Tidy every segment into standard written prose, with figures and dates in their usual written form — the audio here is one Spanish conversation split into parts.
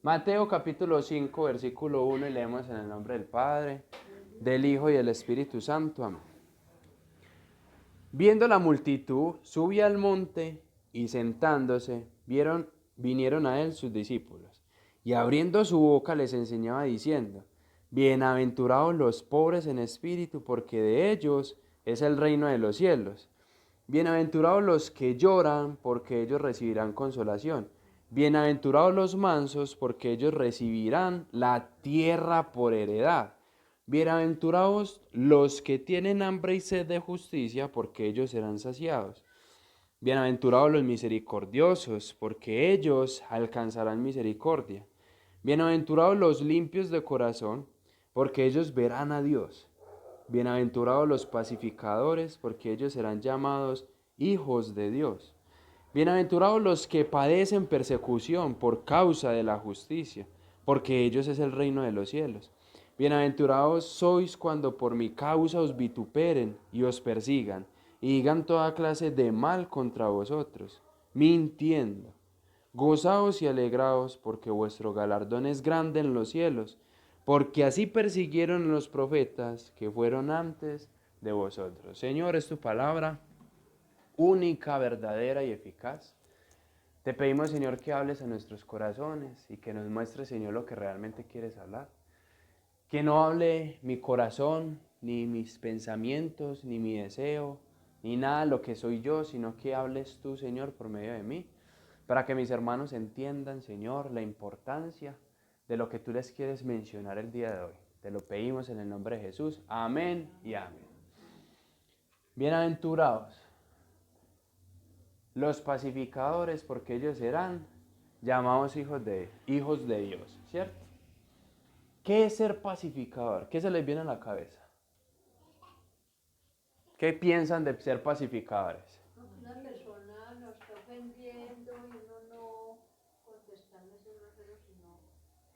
Mateo capítulo 5, versículo 1, y leemos en el nombre del Padre, del Hijo y del Espíritu Santo. Amén. Viendo la multitud, subía al monte y sentándose, vinieron a él sus discípulos. Y abriendo su boca les enseñaba diciendo, bienaventurados los pobres en espíritu, porque de ellos es el reino de los cielos. Bienaventurados los que lloran, porque ellos recibirán consolación. Bienaventurados los mansos, porque ellos recibirán la tierra por heredad. Bienaventurados los que tienen hambre y sed de justicia, porque ellos serán saciados. Bienaventurados los misericordiosos, porque ellos alcanzarán misericordia. Bienaventurados los limpios de corazón, porque ellos verán a Dios. Bienaventurados los pacificadores, porque ellos serán llamados hijos de Dios. Bienaventurados los que padecen persecución por causa de la justicia, porque ellos es el reino de los cielos. Bienaventurados sois cuando por mi causa os vituperen y os persigan, y digan toda clase de mal contra vosotros, mintiendo. Gozaos y alegraos, porque vuestro galardón es grande en los cielos, porque así persiguieron los profetas que fueron antes de vosotros. Señor, es tu palabra única, verdadera y eficaz. Te pedimos, Señor, que hables a nuestros corazones y que nos muestres, Señor, lo que realmente quieres hablar. Que no hable mi corazón, ni mis pensamientos, ni mi deseo, ni nada de lo que soy yo, sino que hables tú, Señor, por medio de mí, para que mis hermanos entiendan, Señor, la importancia de lo que tú les quieres mencionar el día de hoy. Te lo pedimos en el nombre de Jesús. Amén y amén. Bienaventurados los pacificadores, porque ellos serán llamados hijos de Dios, ¿cierto? ¿Qué es ser pacificador? ¿Qué se les viene a la cabeza? ¿Qué piensan de ser pacificadores? Una persona nos está ofendiendo y uno no contestarle ese grosero, sino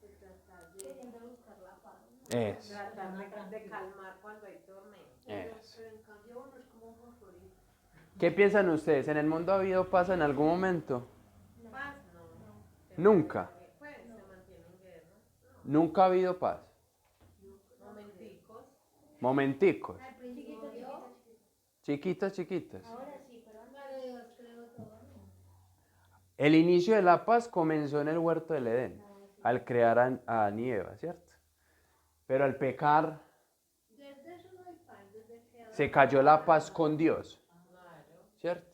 que tratar de buscar la paz. Es. Tratar de calmar cuando hay tormenta. Pero en cambio uno es como un fosforito. ¿Qué piensan ustedes? ¿En el mundo ha habido paz en algún momento? Paz no. Nunca. Pues se mantiene en guerra. Nunca ha habido paz. Momenticos. Momenticos. Al principio Chiquitas, chiquitas. ahora sí, pero antes Dios creó todo. El inicio de la paz comenzó en el huerto del Edén, al crear a Adán y Eva, ¿cierto? Pero al pecar Desde eso no hay paz, desde que se cayó la paz con Dios, Claro. ¿cierto?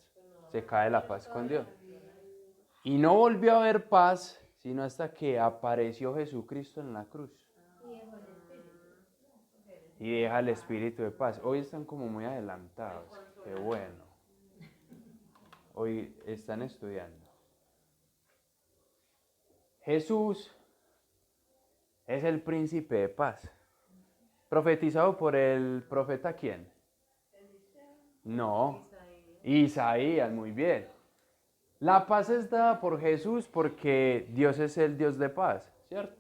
Se cae la paz con Dios. Y no volvió a haber paz, sino hasta que apareció Jesucristo en la cruz. Y deja el espíritu de paz. Hoy están como muy adelantados. Qué bueno. Hoy están estudiando. Jesús es el príncipe de paz. ¿Profetizado por el profeta quién? No, Isaías, muy bien. La paz es dada por Jesús porque Dios es el Dios de paz, ¿cierto?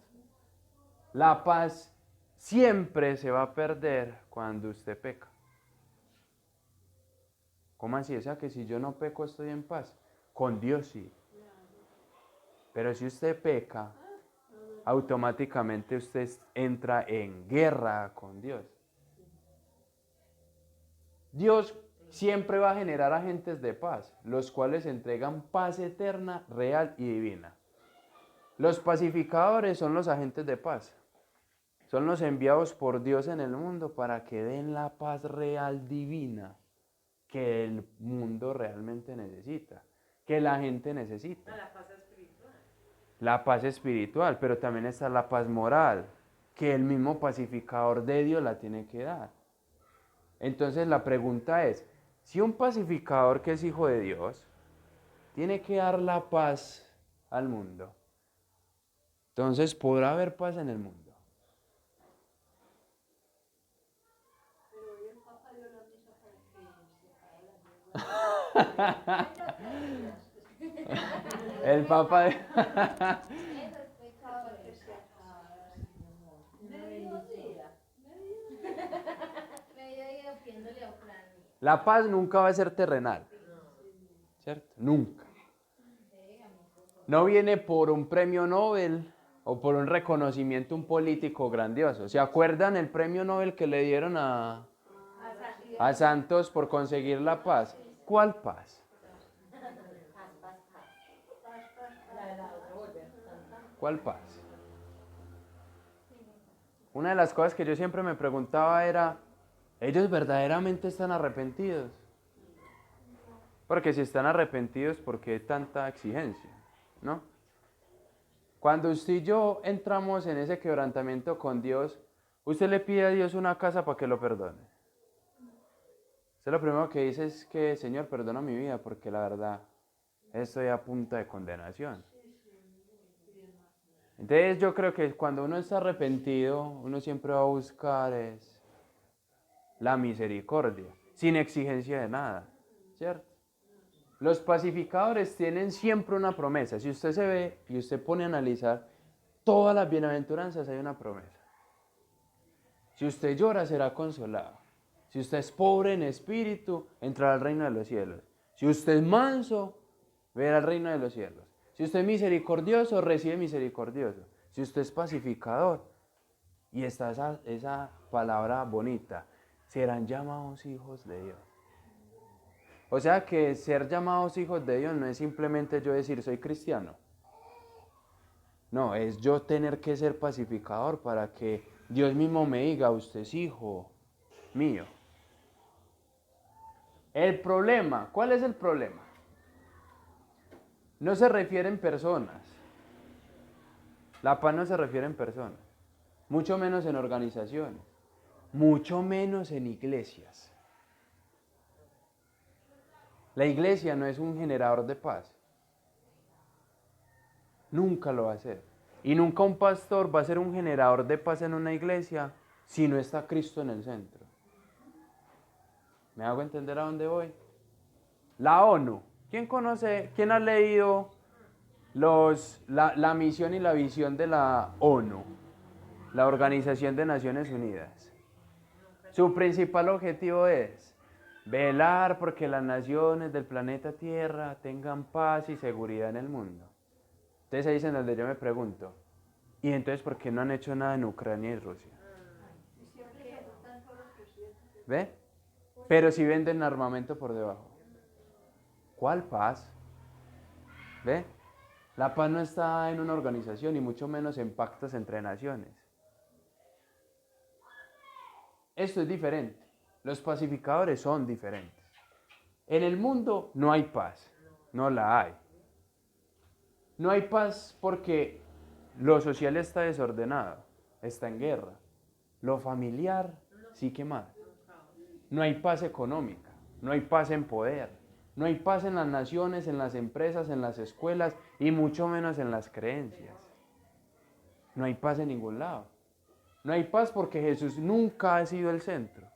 La paz siempre se va a perder cuando usted peca. ¿Cómo así? O sea que si yo no peco estoy en paz. Con Dios sí. Pero si usted peca, automáticamente usted entra en guerra con Dios. Dios siempre va a generar agentes de paz, los cuales entregan paz eterna, real y divina. Los pacificadores son los agentes de paz. Son los enviados por Dios en el mundo para que den la paz real divina que el mundo realmente necesita, que la gente necesita. La paz espiritual. La paz espiritual, pero también está la paz moral, que el mismo pacificador de Dios la tiene que dar. Entonces la pregunta es, si un pacificador que es hijo de Dios tiene que dar la paz al mundo, entonces ¿podrá haber paz en el mundo? Pero hoy el Papa dio la misa para que se acabe la El Papa... Esos pecados que se acaban. Mediodía. Mediodía pidiéndole a Ucrania. La paz nunca va a ser terrenal, ¿cierto? Nunca. No viene por un premio Nobel, o por un reconocimiento un político grandioso. ¿Se acuerdan el premio Nobel que le dieron a Santos por conseguir la paz? ¿Cuál paz? ¿Cuál paz? Una de las cosas que yo siempre me preguntaba era, ¿ellos verdaderamente están arrepentidos? Porque si están arrepentidos, ¿por qué tanta exigencia? ¿No? Cuando usted y yo entramos en ese quebrantamiento con Dios, usted le pide a Dios una casa para que lo perdone. Usted lo primero que dice es que, Señor, perdona mi vida, porque la verdad estoy a punto de condenación. Entonces yo creo que cuando uno está arrepentido, uno siempre va a buscar es la misericordia, sin exigencia de nada, ¿cierto? Los pacificadores tienen siempre una promesa. Si usted se ve y usted pone a analizar todas las bienaventuranzas, hay una promesa. Si usted llora, será consolado. Si usted es pobre en espíritu, entrará al reino de los cielos. Si usted es manso, verá el reino de los cielos. Si usted es misericordioso, recibe misericordioso. Si usted es pacificador, y está esa palabra bonita, serán llamados hijos de Dios. O sea que ser llamados hijos de Dios no es simplemente yo decir soy cristiano. No, es yo tener que ser pacificador para que Dios mismo me diga, usted es hijo mío. El problema, ¿cuál es el problema? No se refiere en personas. La paz no se refiere en personas, mucho menos en organizaciones, mucho menos en iglesias. La iglesia no es un generador de paz. Nunca lo va a ser. Y nunca un pastor va a ser un generador de paz en una iglesia si no está Cristo en el centro. ¿Me hago entender a dónde voy? La ONU. ¿Quién conoce, quién ha leído la misión y la visión de la ONU? La Organización de Naciones Unidas. Su principal objetivo es velar porque las naciones del planeta Tierra tengan paz y seguridad en el mundo. Entonces ahí es en donde yo me pregunto, ¿y entonces por qué no han hecho nada en Ucrania y Rusia? ¿Ve? Pero si venden armamento por debajo. ¿Cuál paz? ¿Ve? La paz no está en una organización y mucho menos en pactos entre naciones. Esto es diferente. Los pacificadores son diferentes. En el mundo no hay paz, no la hay. No hay paz porque lo social está desordenado, está en guerra. Lo familiar sí que más. No hay paz económica, no hay paz en poder, no hay paz en las naciones, en las empresas, en las escuelas y mucho menos en las creencias. No hay paz en ningún lado. No hay paz porque Jesús nunca ha sido el centro.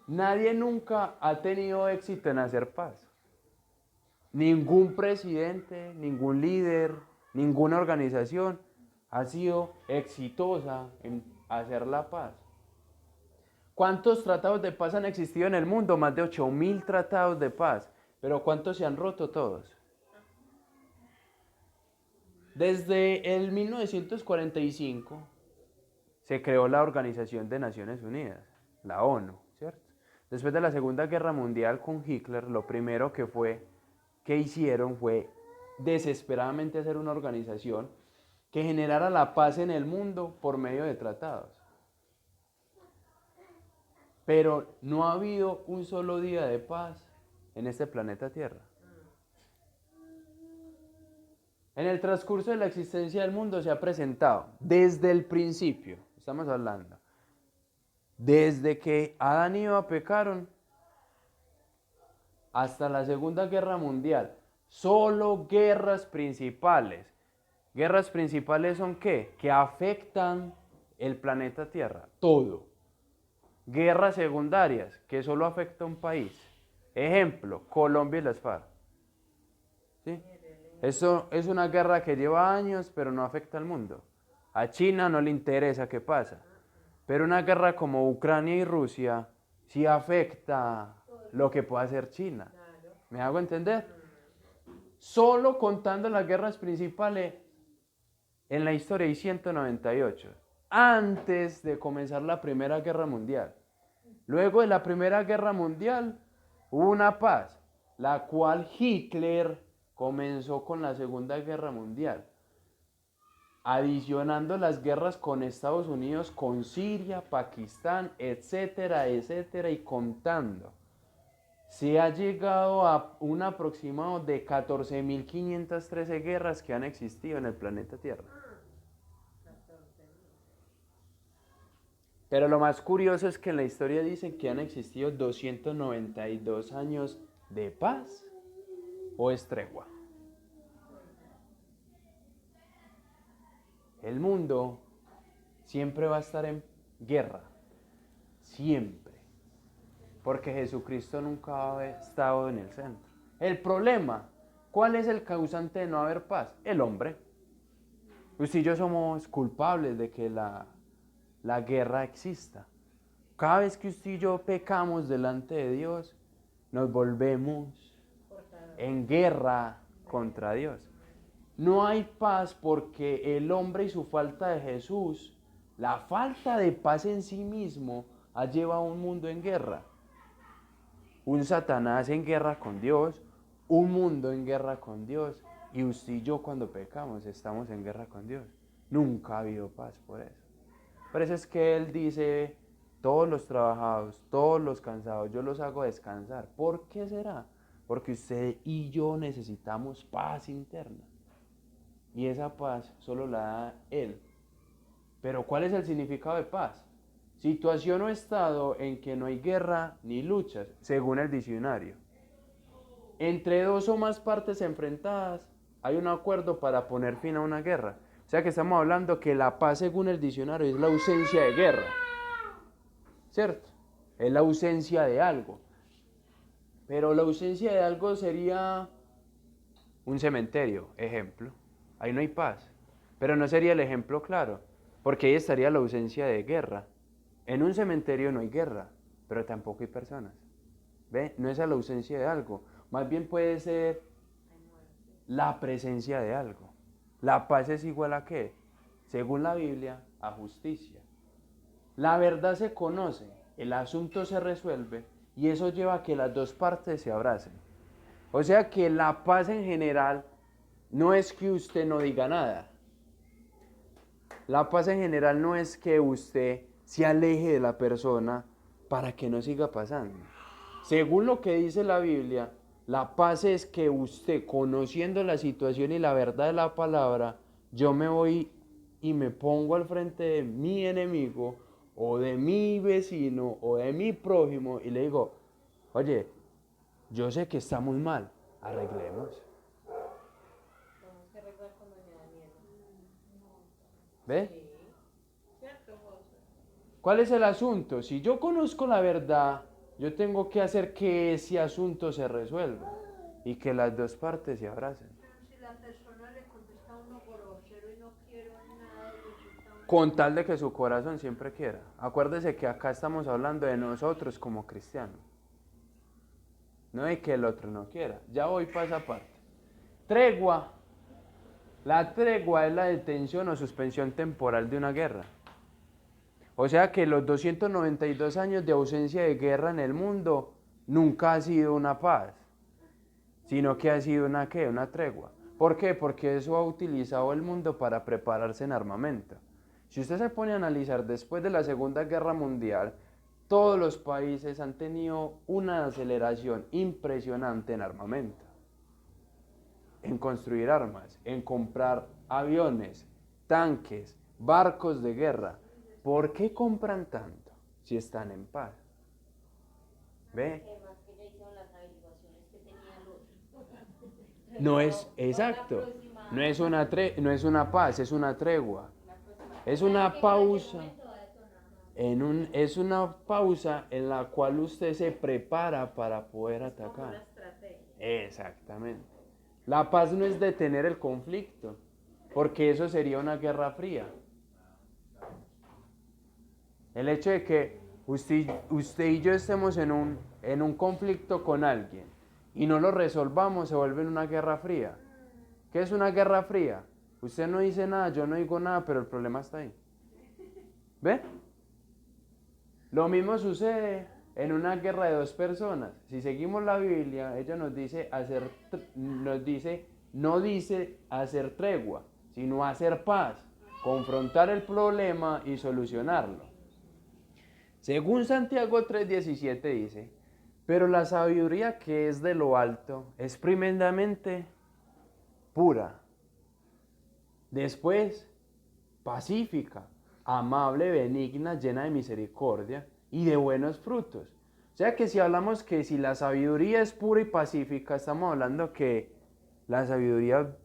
Nadie nunca ha tenido éxito en hacer paz. Ningún presidente, ningún líder, ninguna organización ha sido exitosa en hacer la paz. ¿Cuántos tratados de paz han existido en el mundo? Más de 8.000 tratados de paz. Pero ¿cuántos se han roto todos? Desde el 1945 se creó la Organización de Naciones Unidas, la ONU, ¿cierto? Después de la Segunda Guerra Mundial con Hitler, lo primero que hicieron fue desesperadamente hacer una organización que generara la paz en el mundo por medio de tratados. Pero no ha habido un solo día de paz en este planeta Tierra. En el transcurso de la existencia del mundo se ha presentado desde el principio, estamos hablando, desde que Adán y Eva pecaron hasta la Segunda Guerra Mundial, solo guerras principales. ¿Guerras principales son qué? Que afectan el planeta Tierra, todo. Guerras secundarias, que solo afecta a un país. Ejemplo, Colombia y las FARC. ¿Sí? Eso es una guerra que lleva años, pero no afecta al mundo. A China no le interesa qué pasa. Pero una guerra como Ucrania y Rusia sí afecta lo que puede hacer China. ¿Me hago entender? Solo contando las guerras principales en la historia hay 198, antes de comenzar la Primera Guerra Mundial. Luego de la Primera Guerra Mundial hubo una paz, la cual Hitler comenzó con la Segunda Guerra Mundial, adicionando las guerras con Estados Unidos, con Siria, Pakistán, etcétera, etcétera, y contando. Se ha llegado a un aproximado de 14.513 guerras que han existido en el planeta Tierra. Pero lo más curioso es que en la historia dicen que han existido 292 años de paz o es tregua. El mundo siempre va a estar en guerra, siempre, porque Jesucristo nunca ha estado en el centro. El problema, ¿cuál es el causante de no haber paz? El hombre. Usted y yo somos culpables de que la guerra exista. Cada vez que usted y yo pecamos delante de Dios, nos volvemos en guerra contra Dios. No hay paz porque el hombre y su falta de Jesús, la falta de paz en sí mismo, ha llevado a un mundo en guerra. Un Satanás en guerra con Dios, un mundo en guerra con Dios, y usted y yo cuando pecamos estamos en guerra con Dios. Nunca ha habido paz por eso. Por eso es que Él dice, todos los trabajados, todos los cansados, yo los hago descansar. ¿Por qué será? Porque usted y yo necesitamos paz interna. Y esa paz solo la da Él. Pero ¿cuál es el significado de paz? Situación o estado en que no hay guerra ni luchas, según el diccionario. Entre dos o más partes enfrentadas hay un acuerdo para poner fin a una guerra. O sea que estamos hablando que la paz, según el diccionario, es la ausencia de guerra. ¿Cierto? Es la ausencia de algo. Pero la ausencia de algo sería un cementerio, ejemplo. Ahí no hay paz. Pero no sería el ejemplo claro, porque ahí estaría la ausencia de guerra. En un cementerio no hay guerra, pero tampoco hay personas. ¿Ve? No es la ausencia de algo. Más bien puede ser la presencia de algo. La paz es igual a ¿qué? Según la Biblia, a justicia. La verdad se conoce, el asunto se resuelve y eso lleva a que las dos partes se abracen. O sea que la paz en general no es que usted no diga nada. La paz en general no es que usted se aleje de la persona para que no siga pasando. Según lo que dice la Biblia, la paz es que usted, conociendo la situación y la verdad de la palabra, yo me voy y me pongo al frente de mi enemigo o de mi vecino o de mi prójimo y le digo, oye, yo sé que estamos mal, arreglemos. Tenemos que arreglar con doña Daniela. ¿Ve? Sí. ¿Cierto, José? ¿Cuál es el asunto? Si yo conozco la verdad, yo tengo que hacer que ese asunto se resuelva y que las dos partes se abracen. Pero si la persona le contesta a uno grosero y no quiero nada, y resulta uno... Con tal de que su corazón siempre quiera. Acuérdese que acá estamos hablando de nosotros como cristianos. No de que el otro no quiera. Ya voy para esa parte. Tregua. La tregua es la detención o suspensión temporal de una guerra. O sea que los 292 años de ausencia de guerra en el mundo nunca ha sido una paz, sino que ha sido una ¿qué? Una tregua. ¿Por qué? Porque eso ha utilizado el mundo para prepararse en armamento. Si usted se pone a analizar después de la Segunda Guerra Mundial, todos los países han tenido una aceleración impresionante en armamento, en construir armas, en comprar aviones, tanques, barcos de guerra. ¿Por qué compran tanto si están en paz? ¿Ve? Además que ya hicieron las averiguaciones que tenía el otro. No es exacto, no es una paz, es una tregua. Es una pausa. Es una pausa en la cual usted se prepara para poder Como una atacar. estrategia. Exactamente. La paz no es detener el conflicto, porque eso sería una guerra fría. El hecho de que usted y yo estemos en un conflicto con alguien y no lo resolvamos se vuelve una guerra fría. ¿Qué es una guerra fría? Usted no dice nada, yo no digo nada, pero el problema está ahí. ¿Ve? Lo mismo sucede en una guerra de dos personas. Si seguimos la Biblia, ella nos dice no dice hacer tregua, sino hacer paz, confrontar el problema y solucionarlo. Según Santiago 3:17 dice, pero la sabiduría que es de lo alto es primeramente pura, después pacífica, amable, benigna, llena de misericordia y de buenos frutos. O sea que si hablamos que si la sabiduría es pura y pacífica, estamos hablando que la sabiduría,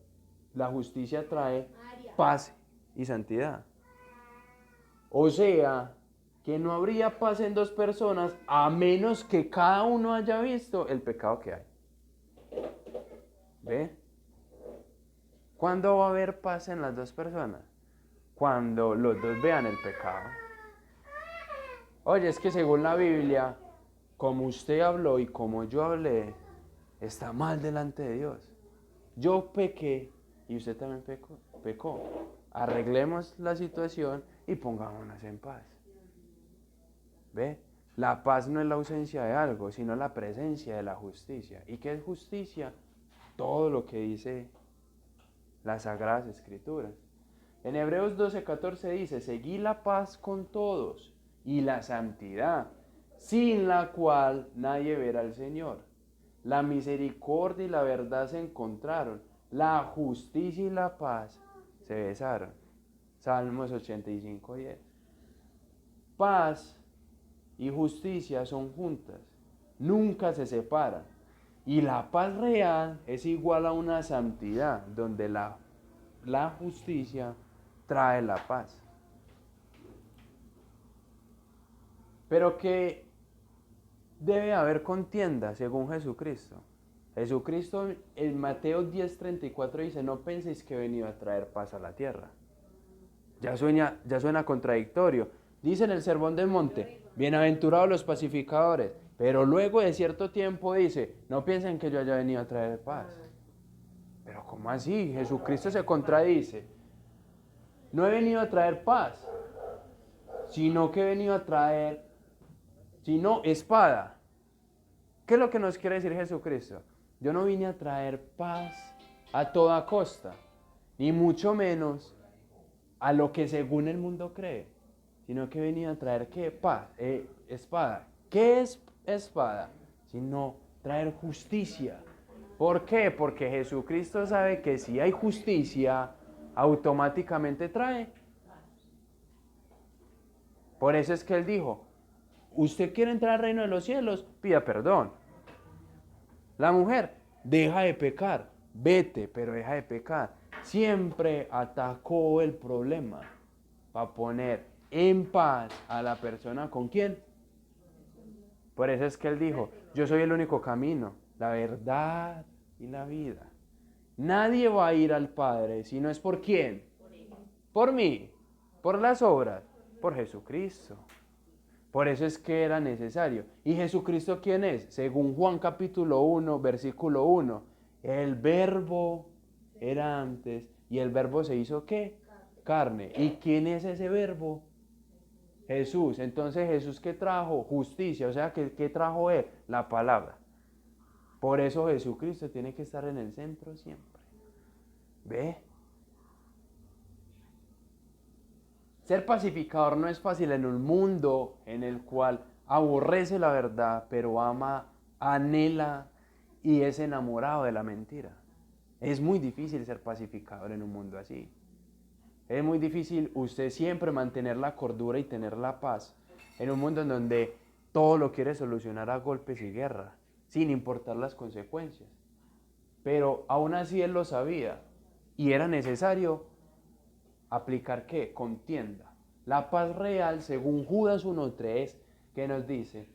la justicia trae paz y santidad. O sea, que no habría paz en dos personas a menos que cada uno haya visto el pecado que hay. ¿Ve? ¿Cuándo va a haber paz en las dos personas? Cuando los dos vean el pecado. Oye, es que según la Biblia, como usted habló y como yo hablé, está mal delante de Dios. Yo pequé y usted también pecó. Arreglemos la situación y pongámonos en paz. ¿Ve? La paz no es la ausencia de algo, sino la presencia de la justicia. ¿Y qué es justicia? Todo lo que dice las Sagradas Escrituras. En Hebreos 12:14 dice, seguid la paz con todos y la santidad, sin la cual nadie verá al Señor. La misericordia y la verdad se encontraron, la justicia y la paz se besaron. Salmos 85:10. Paz y justicia son juntas, nunca se separan. Y la paz real es igual a una santidad, donde la justicia trae la paz. Pero que debe haber contienda según Jesucristo. Jesucristo en Mateo 10:34 dice, no penséis que he venido a traer paz a la tierra. Ya suena contradictorio. Dice en el Sermón del Monte, bienaventurados los pacificadores, pero luego de cierto tiempo dice, no piensen que yo haya venido a traer paz. Pero ¿cómo así? Jesucristo se contradice. No he venido a traer paz, sino que he venido a traer, sino espada. ¿Qué es lo que nos quiere decir Jesucristo? Yo no vine a traer paz a toda costa, ni mucho menos a lo que según el mundo cree, sino que he venido a traer ¿qué? Paz, espada. ¿Qué es espada? Sino traer justicia. ¿Por qué? Porque Jesucristo sabe que si hay justicia, automáticamente trae. Por eso es que Él dijo, ¿usted quiere entrar al reino de los cielos? Pida perdón. La mujer, deja de pecar, vete, pero deja de pecar. Siempre atacó el problema para poner en paz a la persona con quién. Por eso es que Él dijo, yo soy el único camino, la verdad y la vida. Nadie va a ir al Padre si no es por quién. Por mí, por las obras, por Jesucristo. Por eso es que era necesario. ¿Y Jesucristo quién es? Según Juan capítulo 1, versículo 1. El verbo era antes y el verbo se hizo ¿qué? Carne. ¿Y quién es ese verbo? Jesús. Entonces Jesús ¿qué trajo? Justicia. O sea, ¿qué trajo Él? La palabra. Por eso Jesucristo tiene que estar en el centro siempre. ¿Ve? Ser pacificador no es fácil en un mundo en el cual aborrece la verdad, pero ama, anhela y es enamorado de la mentira. Es muy difícil ser pacificador en un mundo así. Es muy difícil usted siempre mantener la cordura y tener la paz en un mundo en donde todo lo quiere solucionar a golpes y guerra, sin importar las consecuencias. Pero aún así Él lo sabía y era necesario aplicar ¿qué? Contienda. La paz real, según Judas 1:3, que nos dice,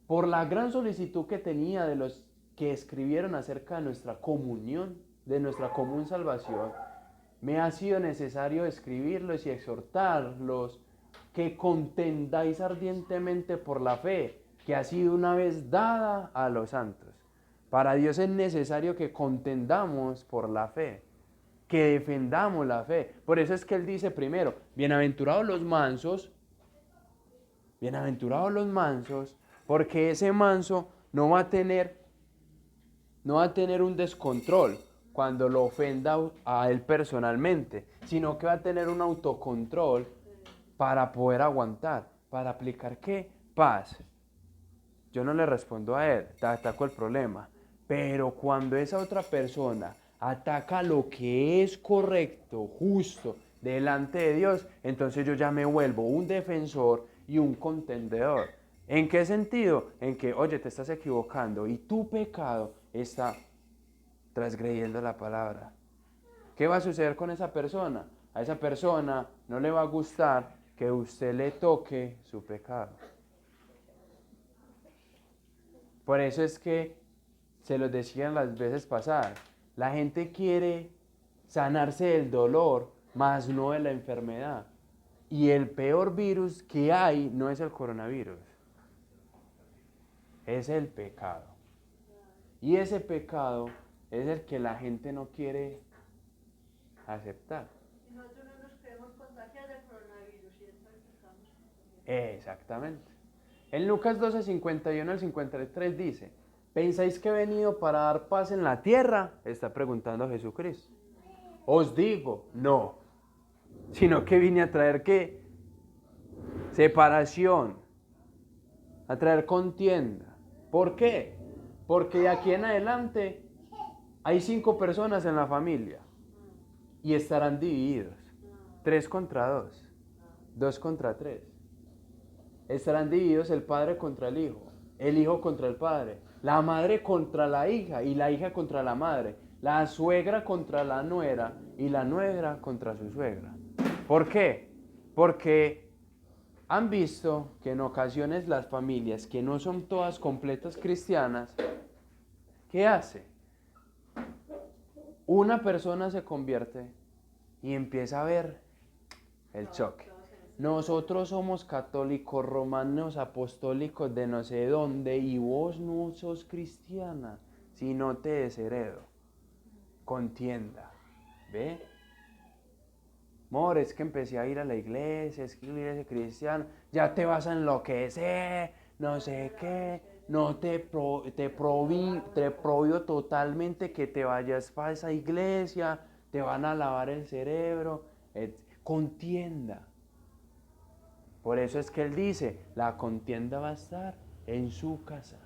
por la gran solicitud que tenía de los que escribieron acerca de nuestra comunión, de nuestra común salvación, me ha sido necesario escribirlos y exhortarlos que contendáis ardientemente por la fe que ha sido una vez dada a los santos. Para Dios es necesario que contendamos por la fe. que defendamos la fe. Por eso es que él dice primero, bienaventurados los mansos, porque ese manso no va a tener un descontrol cuando lo ofenda a él personalmente, sino que va a tener un autocontrol para poder aguantar, para aplicar ¿qué? Paz. Yo no le respondo a él, ataco el problema. Pero cuando esa otra persona ataca lo que es correcto, justo, delante de Dios, entonces yo ya me vuelvo un defensor y un contendedor. ¿En qué sentido? En que, oye, te estás equivocando y tu pecado está transgrediendo la palabra. ¿Qué va a suceder con esa persona? A esa persona no le va a gustar que usted le toque su pecado. Por eso es que se los decían las veces pasadas, la gente quiere sanarse del dolor, mas no de la enfermedad. Y el peor virus que hay no es el coronavirus, es el pecado. Y ese pecado es el que la gente no quiere aceptar. Y nosotros no nos queremos contagiar del coronavirus y entonces estamos contagiados. Exactamente. En Lucas 12, 51 al 53 dice, ¿pensáis que he venido para dar paz en la tierra? Está preguntando Jesucristo. Os digo, no, sino que vine a traer ¿qué? Separación, a traer contienda. ¿Por qué? Porque de aquí en adelante hay 5 personas en la familia y estarán divididos. 3 contra 2, 2 contra 3. Estarán divididos el padre contra el hijo contra el padre, la madre contra la hija y la hija contra la madre, la suegra contra la nuera y la nuera contra su suegra. ¿Por qué? Porque han visto que en ocasiones las familias que no son todas completas cristianas, ¿qué hace? Una persona se convierte y empieza a ver el choque. Nosotros somos católicos, romanos, apostólicos de no sé dónde y vos no sos cristiana, si no te desheredo. Contienda, ¿ve? Amor, es que empecé a ir a la iglesia, es que la iglesia cristiana, ya te vas a enloquecer, no sé qué, no te prohíbo totalmente que te vayas para esa iglesia, te van a lavar el cerebro, contienda. Por eso es que él dice, la contienda va a estar en su casa.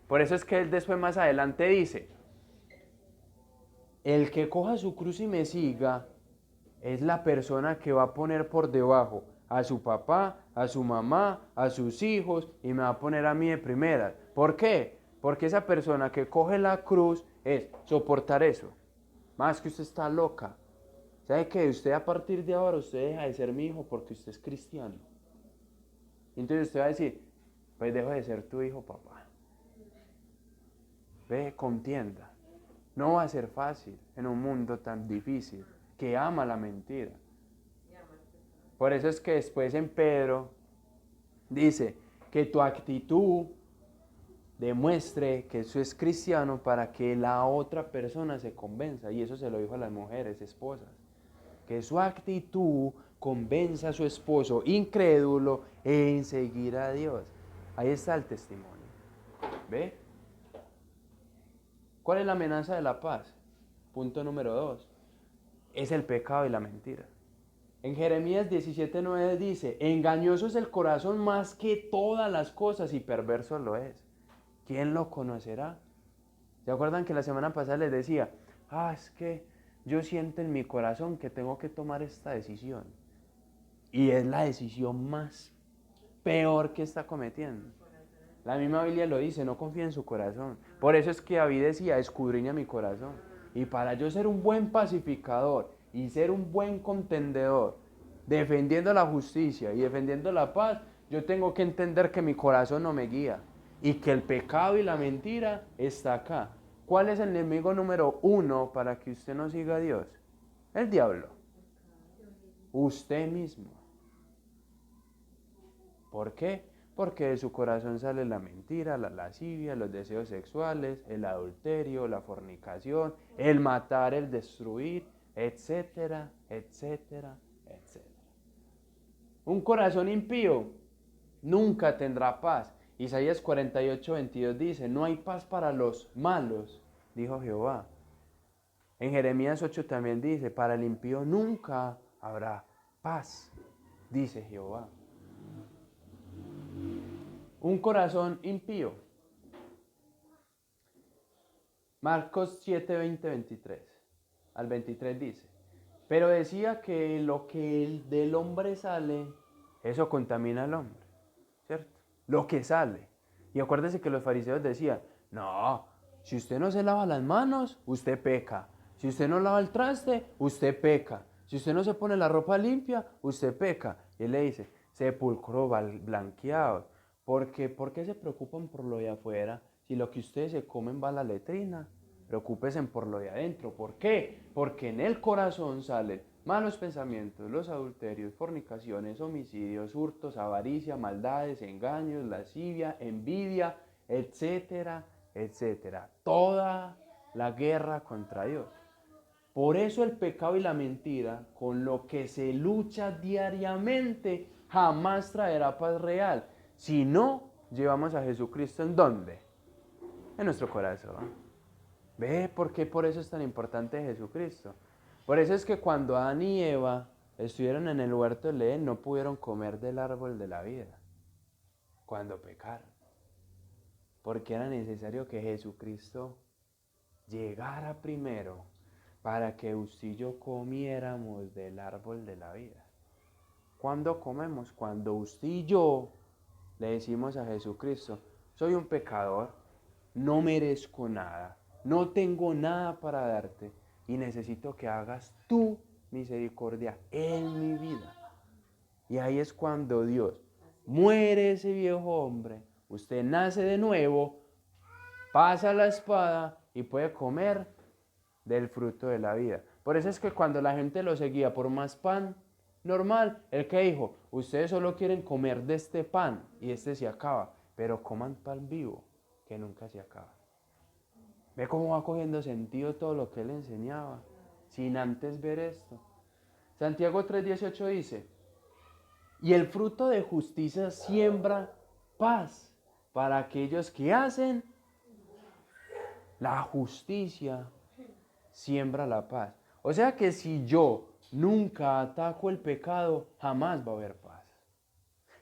Por eso es que él después más adelante dice, el que coja su cruz y me siga, es la persona que va a poner por debajo a su papá, a su mamá, a sus hijos y me va a poner a mí de primera. ¿Por qué? Porque esa persona que coge la cruz es soportar eso. Más que usted está loca. ¿Sabe qué? Usted a partir de ahora, usted deja de ser mi hijo porque usted es cristiano. Entonces usted va a decir, pues dejo de ser tu hijo, papá. Ve, contienda. No va a ser fácil en un mundo tan difícil que ama la mentira. Por eso es que después en Pedro dice que tu actitud demuestre que eso es cristiano para que la otra persona se convenza. Y eso se lo dijo a las mujeres, esposas. Que su actitud convenza a su esposo incrédulo en seguir a Dios. Ahí está el testimonio. ¿Ve? ¿Cuál es la amenaza de la paz? Punto número 2. Es el pecado y la mentira. En Jeremías 17:9 dice, engañoso es el corazón más que todas las cosas y perverso lo es. ¿Quién lo conocerá? ¿Se acuerdan que la semana pasada les decía, es que yo siento en mi corazón que tengo que tomar esta decisión? Y es la decisión más peor que está cometiendo. La misma Biblia lo dice, no confía en su corazón. Por eso es que David decía, escudriña mi corazón. Y para yo ser un buen pacificador y ser un buen contendedor, defendiendo la justicia y defendiendo la paz, yo tengo que entender que mi corazón no me guía y que el pecado y la mentira está acá. ¿Cuál es el enemigo número 1 para que usted no siga a Dios? El diablo. Usted mismo. ¿Por qué? porque de su corazón sale la mentira, la lascivia, los deseos sexuales, el adulterio, la fornicación, el matar, el destruir, etcétera, etcétera, etcétera. Un corazón impío nunca tendrá paz. Isaías 48:22 dice, no hay paz para los malos, dijo Jehová. En Jeremías 8 también dice, para el impío nunca habrá paz, dice Jehová. Un corazón impío. Marcos 7:20-23 al 23 dice, pero decía que lo que del hombre sale, eso contamina al hombre, ¿cierto? Lo que sale. Y acuérdese que los fariseos decían, no, si usted no se lava las manos, usted peca. Si usted no lava el traste, usted peca. Si usted no se pone la ropa limpia, usted peca. Y él le dice, sepulcro blanqueado. ¿Por qué se preocupan por lo de afuera? Si lo que ustedes se comen va a la letrina, preocúpense por lo de adentro. ¿Por qué? Porque en el corazón salen malos pensamientos, los adulterios, fornicaciones, homicidios, hurtos, avaricia, maldades, engaños, lascivia, envidia, etcétera, etcétera. Toda la guerra contra Dios. Por eso el pecado y la mentira, con lo que se lucha diariamente, jamás traerá paz real. Si no llevamos a Jesucristo, ¿en dónde? En nuestro corazón. ¿Ve por qué por eso es tan importante Jesucristo? Por eso es que cuando Adán y Eva estuvieron en el huerto del Edén, no pudieron comer del árbol de la vida. Cuando pecaron. Porque era necesario que Jesucristo llegara primero para que usted y yo comiéramos del árbol de la vida. ¿Cuándo comemos? Cuando usted y yo le decimos a Jesucristo, soy un pecador, no merezco nada, no tengo nada para darte y necesito que hagas tu misericordia en mi vida. Y ahí es cuando Dios muere ese viejo hombre, usted nace de nuevo, pasa la espada y puede comer del fruto de la vida. Por eso es que cuando la gente lo seguía por más pan normal, el que dijo, ustedes solo quieren comer de este pan y este se acaba, pero coman pan vivo que nunca se acaba. Ve cómo va cogiendo sentido todo lo que él enseñaba, sin antes ver esto. Santiago 3:18 dice, y el fruto de justicia siembra paz para aquellos que hacen la justicia, siembra la paz. O sea que si yo nunca ataco el pecado, jamás va a haber paz.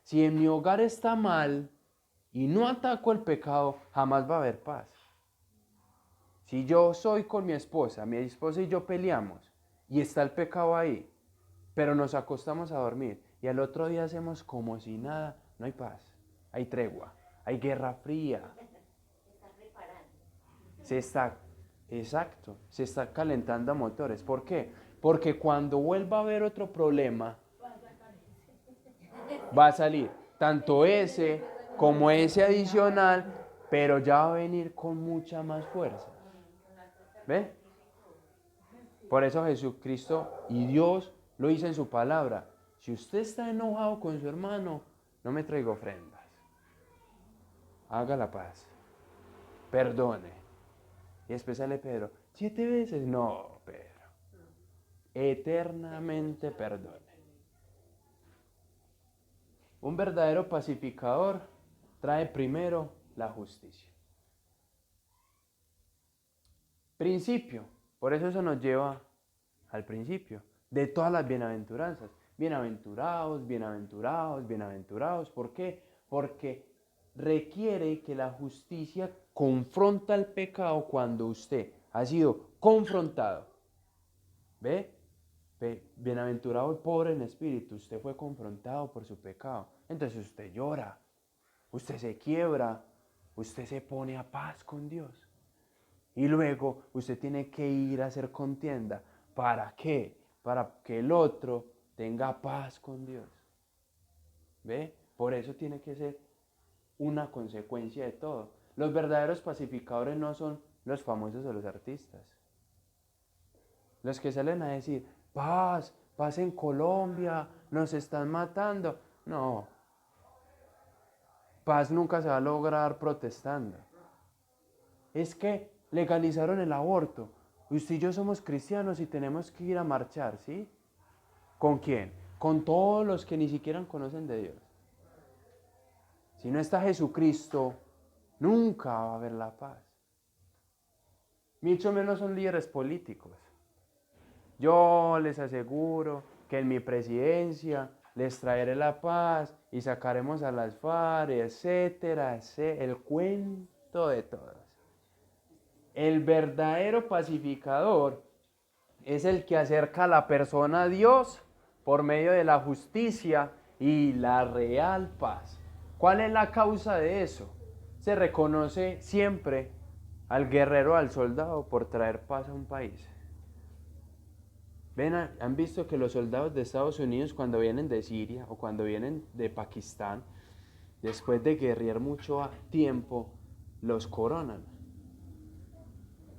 Si en mi hogar está mal y no ataco el pecado, jamás va a haber paz. Si yo soy con mi esposa y yo peleamos y está el pecado ahí, pero nos acostamos a dormir y al otro día hacemos como si nada, no hay paz, hay tregua, hay guerra fría. Se está calentando a motores. ¿Por qué? Porque cuando vuelva a haber otro problema, va a salir tanto ese como ese adicional, pero ya va a venir con mucha más fuerza. ¿Ve? Por eso Jesucristo y Dios lo dice en su palabra. Si usted está enojado con su hermano, no me traiga ofrendas. Haga la paz. Perdone. Y después sale Pedro, 7 veces. No, Pedro. Eternamente perdone. Un verdadero pacificador trae primero la justicia. Principio. Por eso nos lleva al principio de todas las bienaventuranzas. Bienaventurados, bienaventurados, bienaventurados. ¿Por qué? Porque requiere que la justicia confronta el pecado cuando usted ha sido confrontado. ¿Ve? Bienaventurado el pobre en espíritu, usted fue confrontado por su pecado. Entonces usted llora, usted se quiebra, usted se pone a paz con Dios. Y luego usted tiene que ir a hacer contienda. ¿Para qué? Para que el otro tenga paz con Dios. ¿Ve? Por eso tiene que ser una consecuencia de todo. Los verdaderos pacificadores no son los famosos o los artistas. Los que salen a decir, paz, paz en Colombia, nos están matando. No. paz nunca se va a lograr protestando. Es que legalizaron el aborto. Usted y yo somos cristianos y tenemos que ir a marchar, ¿sí? ¿Con quién? Con todos los que ni siquiera conocen de Dios. Si no está Jesucristo, nunca va a haber la paz. Mucho menos son líderes políticos. Yo les aseguro que en mi presidencia les traeré la paz y sacaremos a las FARC, etcétera, el cuento de todos. El verdadero pacificador es el que acerca a la persona a Dios por medio de la justicia y la real paz. ¿Cuál es la causa de eso? Se reconoce siempre al guerrero, al soldado, por traer paz a un país. ¿Han visto que los soldados de Estados Unidos cuando vienen de Siria o cuando vienen de Pakistán, después de guerrear mucho tiempo, los coronan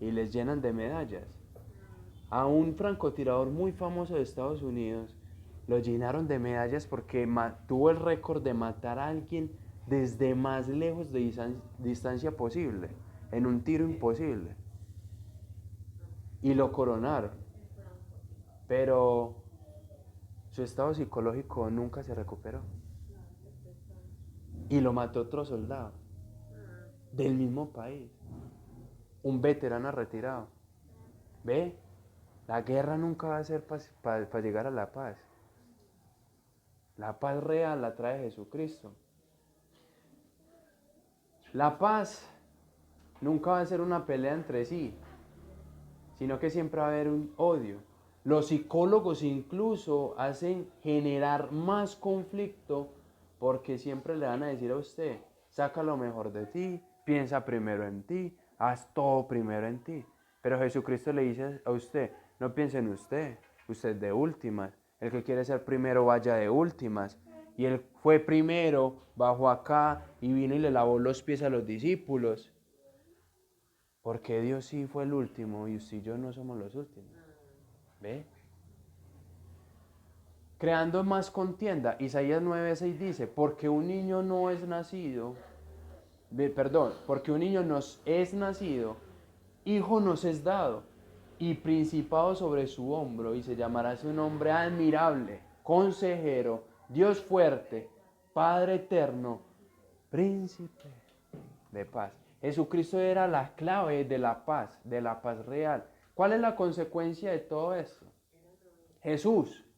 y les llenan de medallas? A un francotirador muy famoso de Estados Unidos lo llenaron de medallas porque tuvo el récord de matar a alguien desde más lejos de distancia posible, en un tiro imposible. Y lo coronaron. Pero su estado psicológico nunca se recuperó. Y lo mató otro soldado del mismo país, un veterano retirado. ¿Ve? La guerra nunca va a ser para llegar a la paz. La paz real la trae Jesucristo. La paz nunca va a ser una pelea entre sí, sino que siempre va a haber un odio. Los psicólogos incluso hacen generar más conflicto porque siempre le van a decir a usted, saca lo mejor de ti, piensa primero en ti, haz todo primero en ti. Pero Jesucristo le dice a usted, no piense en usted, usted es de últimas. El que quiere ser primero vaya de últimas. Y él fue primero, bajó acá y vino y le lavó los pies a los discípulos. Porque Dios sí fue el último y usted y yo no somos los últimos. ¿Ve? Creando más contienda. Isaías 9:6 dice, porque un niño no es nacido, porque un niño nos es nacido, hijo nos es dado, y principado sobre su hombro, y se llamará su nombre admirable, consejero, Dios fuerte, Padre eterno, príncipe de paz. Jesucristo era la clave de la paz real. ¿Cuál es la consecuencia de todo esto? Jesús.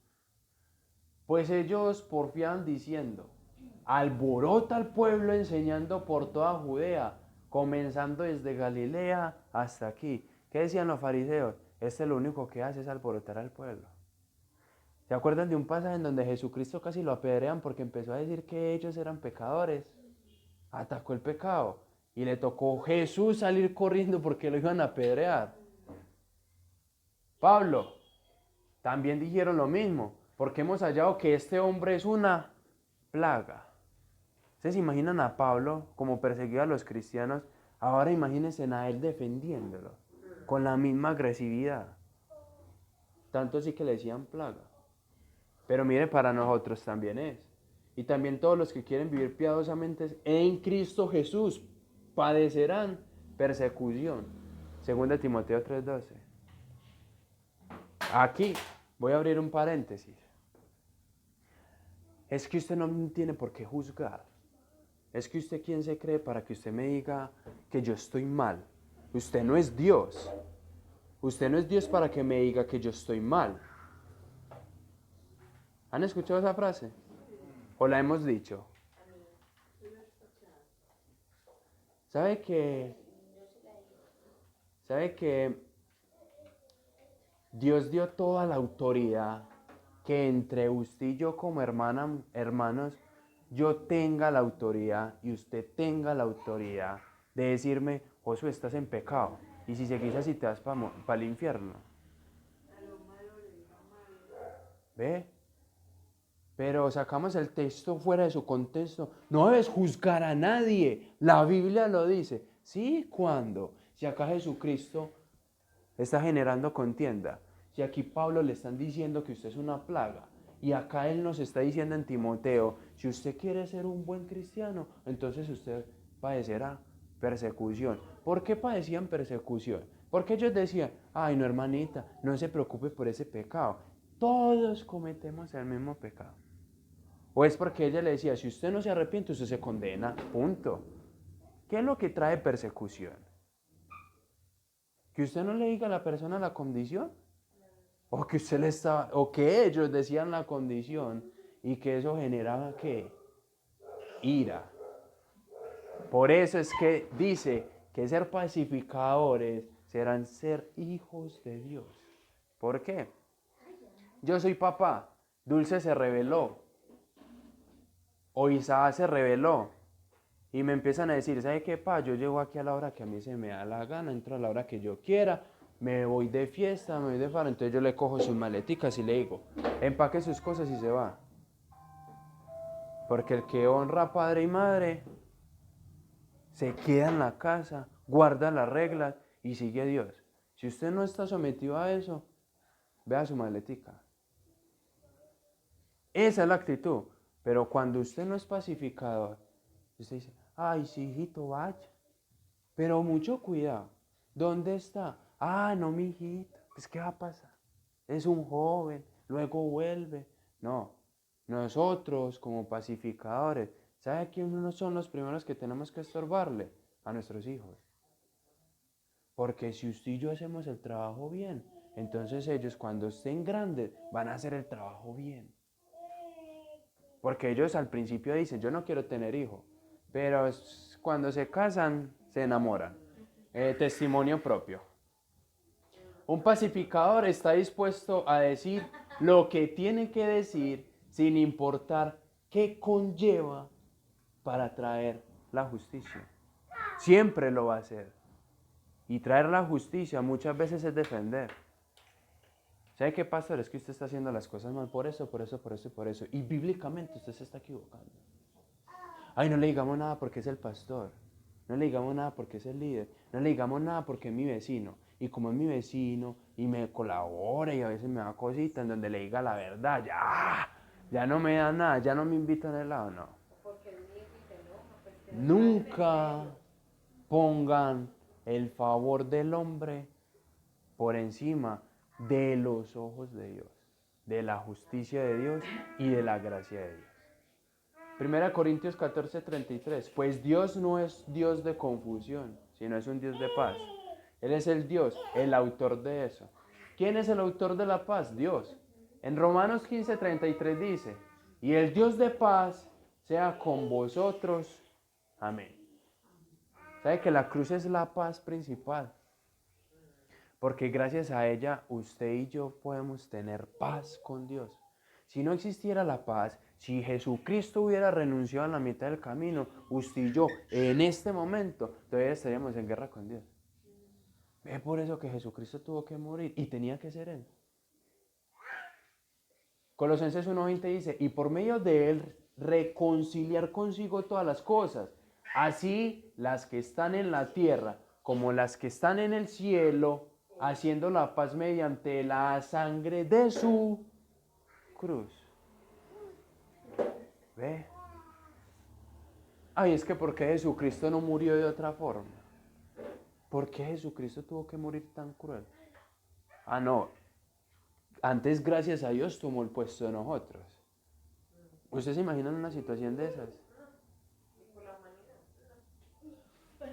Pues ellos porfiaban diciendo, alborota al pueblo enseñando por toda Judea, comenzando desde Galilea hasta aquí. ¿Qué decían los fariseos? Este lo único que hace es alborotar al pueblo. ¿Se acuerdan de un pasaje en donde Jesucristo casi lo apedrean porque empezó a decir que ellos eran pecadores? Atacó el pecado y le tocó Jesús salir corriendo porque lo iban a apedrear. Pablo, también dijeron lo mismo, porque hemos hallado que este hombre es una plaga. ¿Ustedes se imaginan a Pablo como perseguía a los cristianos? Ahora imagínense a él defendiéndolo, con la misma agresividad. Tanto sí que le decían plaga. Pero mire, para nosotros también es. Y también todos los que quieren vivir piadosamente en Cristo Jesús padecerán persecución. 2 Timoteo 3:12. Aquí voy a abrir un paréntesis. Es que usted no tiene por qué juzgar. Es que usted, ¿quién se cree para que usted me diga que yo estoy mal? Usted no es Dios. Usted no es Dios para que me diga que yo estoy mal. ¿Han escuchado esa frase? ¿O la hemos dicho? ¿Sabe que Dios dio toda la autoridad que entre usted y yo como hermanos, yo tenga la autoridad y usted tenga la autoridad de decirme, Josué, estás en pecado, y si seguís así te vas para el infierno? ¿Ve? Pero sacamos el texto fuera de su contexto. No debes juzgar a nadie. La Biblia lo dice. ¿Sí? ¿Cuándo? Si acá Jesucristo está generando contienda. Si aquí Pablo le están diciendo que usted es una plaga. Y acá Él nos está diciendo en Timoteo, si usted quiere ser un buen cristiano, entonces usted padecerá persecución. ¿Por qué padecían persecución? Porque ellos decían, ay no hermanita, no se preocupe por ese pecado. Todos cometemos el mismo pecado. O es porque ella le decía, si usted no se arrepiente, usted se condena, punto. ¿Qué es lo que trae persecución? Que usted no le diga a la persona la condición, o que usted le estaba, o que ellos decían la condición, y que eso generaba ¿qué? Ira. Por eso es que dice que ser pacificadores serán ser hijos de Dios. ¿Por qué? Yo soy papá, Dulce se rebeló, o Isaac se rebeló, y me empiezan a decir, ¿sabe qué, pa? Yo llego aquí a la hora que a mí se me da la gana, entro a la hora que yo quiera, me voy de fiesta, me voy de farra, entonces yo le cojo sus maleticas y le digo, empaque sus cosas y se va. Porque el que honra a padre y madre se queda en la casa, guarda las reglas y sigue a Dios. Si usted no está sometido a eso, vea su maletica. Esa es la actitud. Pero cuando usted no es pacificador, usted dice, ay, sí, hijito, vaya. Pero mucho cuidado. ¿Dónde está? Ah, no, mi hijito. Pues, ¿qué va a pasar? Es un joven, luego vuelve. No, nosotros como pacificadores, ¿sabe quiénes son los primeros que tenemos que estorbarle? A nuestros hijos. Porque si usted y yo hacemos el trabajo bien, entonces ellos cuando estén grandes van a hacer el trabajo bien. Porque ellos al principio dicen, yo no quiero tener hijos, pero cuando se casan, se enamoran. Testimonio propio. Un pacificador está dispuesto a decir lo que tiene que decir sin importar qué conlleva para traer la justicia. Siempre lo va a hacer. Y traer la justicia muchas veces es defender. ¿Sabe qué, pastor? Es que usted está haciendo las cosas mal por eso, por eso, por eso y por eso. Y bíblicamente usted se está equivocando. Ay, no le digamos nada porque es el pastor. No le digamos nada porque es el líder. No le digamos nada porque es mi vecino. Y como es mi vecino y me colabora y a veces me da cositas en donde le diga la verdad, ya no me da nada, ya no me invitan al lado, no. Porque el niño se enoja, pues que Nunca pongan el favor del hombre por encima de los ojos de Dios, de la justicia de Dios y de la gracia de Dios. 1 Corintios 14:33, pues Dios no es Dios de confusión, sino es un Dios de paz. Él es el Dios, el autor de eso. ¿Quién es el autor de la paz? Dios. En Romanos 15:33 dice, y el Dios de paz sea con vosotros. Amén. ¿Sabe que la cruz es la paz principal? Porque gracias a ella usted y yo podemos tener paz con Dios. Si no existiera la paz, si Jesucristo hubiera renunciado a la mitad del camino, usted y yo en este momento todavía estaríamos en guerra con Dios. Es por eso que Jesucristo tuvo que morir y tenía que ser Él. Colosenses 1:20 dice, y por medio de Él reconciliar consigo todas las cosas, así las que están en la tierra como las que están en el cielo, haciendo la paz mediante la sangre de su cruz. ¿Ve? Ay, es que ¿por qué Jesucristo no murió de otra forma? ¿Por qué Jesucristo tuvo que morir tan cruel? Ah, no. Antes, gracias a Dios, tomó el puesto de nosotros. ¿Ustedes se imaginan una situación de esas?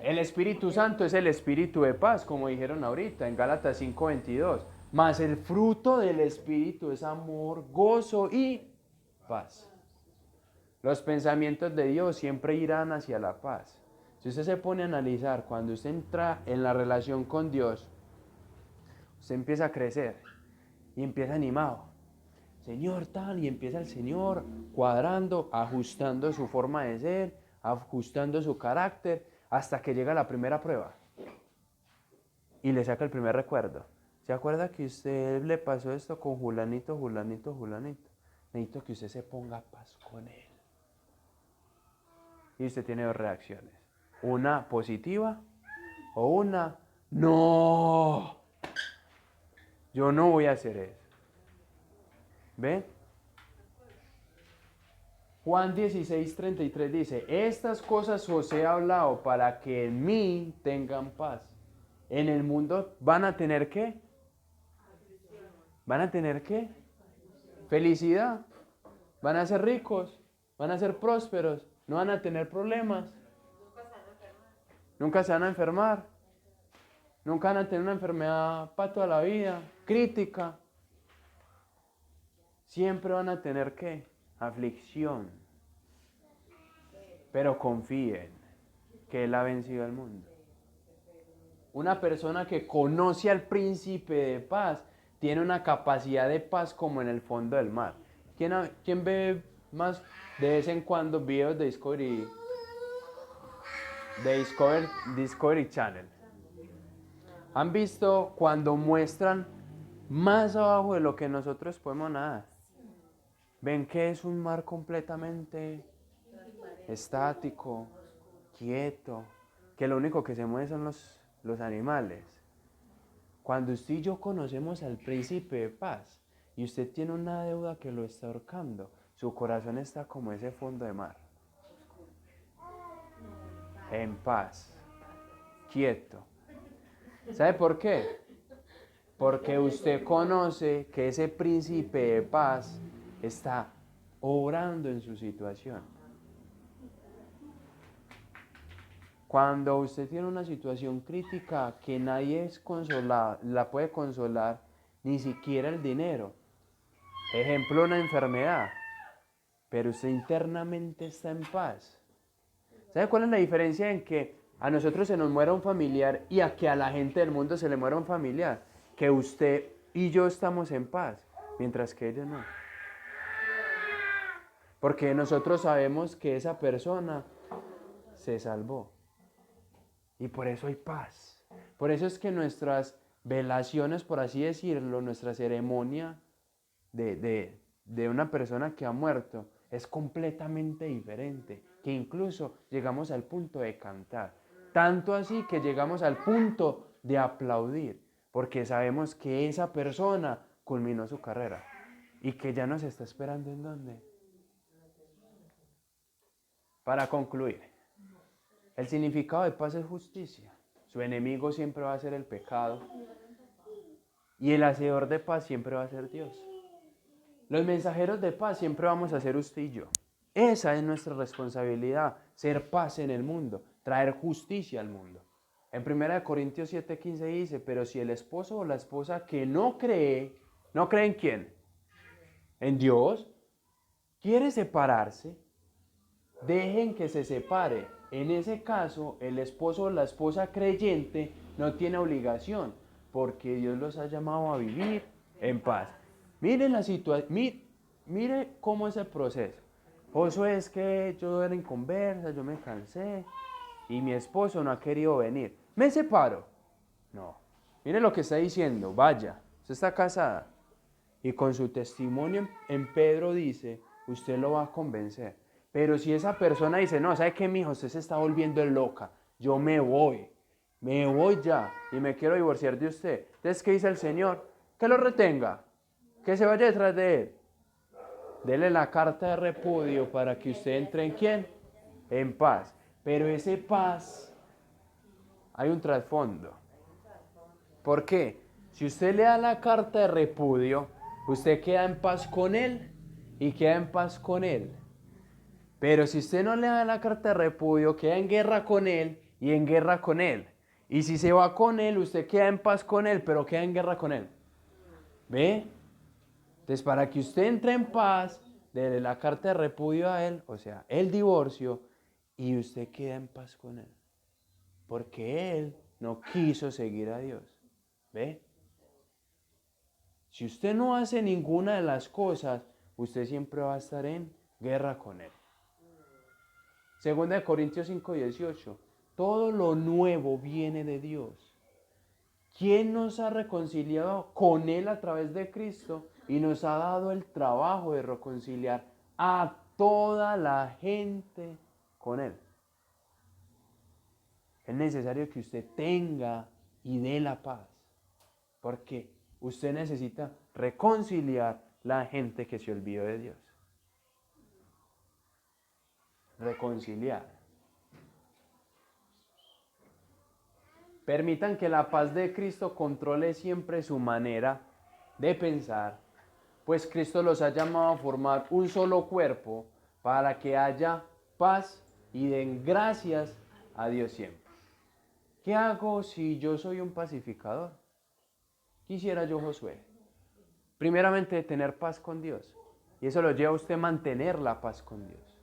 El Espíritu Santo es el Espíritu de paz, como dijeron ahorita en Gálatas 5:22. Mas el fruto del Espíritu es amor, gozo y paz. Los pensamientos de Dios siempre irán hacia la paz. Si usted se pone a analizar, cuando usted entra en la relación con Dios, usted empieza a crecer y empieza animado. Señor tal, y empieza el Señor cuadrando, ajustando su forma de ser, ajustando su carácter, hasta que llega la primera prueba y le saca el primer recuerdo. ¿Se acuerda que usted le pasó esto con Julanito, Julanito, Julanito? Necesito que usted se ponga a paz con él. Y usted tiene dos reacciones. Una positiva o una no. Yo no voy a hacer eso. ¿Ve? Juan 16:33 dice, estas cosas os he hablado para que en mí tengan paz. En el mundo van a tener ¿qué? ¿Van a tener qué? Felicidad. Van a ser ricos. Van a ser prósperos. No van a tener problemas. Nunca se van a enfermar. Nunca van a tener una enfermedad para toda la vida, crítica. Siempre van a tener ¿qué? Aflicción. Pero confíen que Él ha vencido al mundo. Una persona que conoce al príncipe de paz tiene una capacidad de paz como en el fondo del mar. ¿Quién ve más de vez en cuando videos de Discovery Channel? ¿Han visto cuando muestran más abajo de lo que nosotros podemos nadar? Ven que es un mar completamente estático, quieto, que lo único que se mueve son los animales. Cuando usted y yo conocemos al príncipe de paz y usted tiene una deuda que lo está ahorcando, su corazón está como ese fondo de mar. En paz, quieto. ¿Sabe por qué? Porque usted conoce que ese príncipe de paz está obrando en su situación. Cuando usted tiene una situación crítica que nadie la puede consolar, ni siquiera el dinero. Ejemplo, una enfermedad. Pero usted internamente está en paz. ¿Sabe cuál es la diferencia en que a nosotros se nos muera un familiar y a que a la gente del mundo se le muera un familiar? Que usted y yo estamos en paz, mientras que ellos no. Porque nosotros sabemos que esa persona se salvó. Y por eso hay paz. Por eso es que nuestras velaciones, por así decirlo, nuestra ceremonia de una persona que ha muerto es completamente diferente. Que incluso llegamos al punto de cantar. Tanto así que llegamos al punto de aplaudir. Porque sabemos que esa persona culminó su carrera. Y que ya nos está esperando en dónde. Para concluir. El significado de paz es justicia. Su enemigo siempre va a ser el pecado. Y el hacedor de paz siempre va a ser Dios. Los mensajeros de paz siempre vamos a ser usted y yo. Esa es nuestra responsabilidad, ser paz en el mundo, traer justicia al mundo. En 1 Corintios 7:15 dice, pero si el esposo o la esposa que ¿no cree en quién? En Dios, quiere separarse, dejen que se separe. En ese caso, el esposo o la esposa creyente no tiene obligación, porque Dios los ha llamado a vivir en paz. Miren la situación, mire cómo es el proceso. Josué, es que yo era en conversa, yo me cansé y mi esposo no ha querido venir. ¿Me separo? No. Mire lo que está diciendo, vaya, usted está casada y con su testimonio en Pedro dice, usted lo va a convencer. Pero si esa persona dice, no, ¿sabe qué, mijo? Usted se está volviendo loca, yo me voy ya y me quiero divorciar de usted. Entonces, ¿qué dice el Señor? Que lo retenga, que se vaya detrás de él. Dele la carta de repudio para que usted entre en ¿quién? En paz. Pero ese paz, hay un trasfondo. ¿Por qué? Si usted le da la carta de repudio, usted queda en paz con él y queda en paz con él. Pero si usted no le da la carta de repudio, queda en guerra con él y en guerra con él. Y si se va con él, usted queda en paz con él, pero queda en guerra con él. ¿Ve? Entonces, para que usted entre en paz, déle la carta de repudio a él, o sea, el divorcio, y usted queda en paz con él. Porque él no quiso seguir a Dios. ¿Ve? Si usted no hace ninguna de las cosas, usted siempre va a estar en guerra con él. Segunda de Corintios 5:18. Todo lo nuevo viene de Dios. ¿Quién nos ha reconciliado con Él a través de Cristo y nos ha dado el trabajo de reconciliar a toda la gente con Él? Es necesario que usted tenga y dé la paz, porque usted necesita reconciliar la gente que se olvidó de Dios. reconciliar. Permitan que la paz de Cristo controle siempre su manera de pensar, pues Cristo los ha llamado a formar un solo cuerpo para que haya paz y den gracias a Dios siempre. ¿Qué hago si yo soy un pacificador? Quisiera yo, Josué, primeramente tener paz con Dios. Y eso lo lleva a usted a mantener la paz con Dios.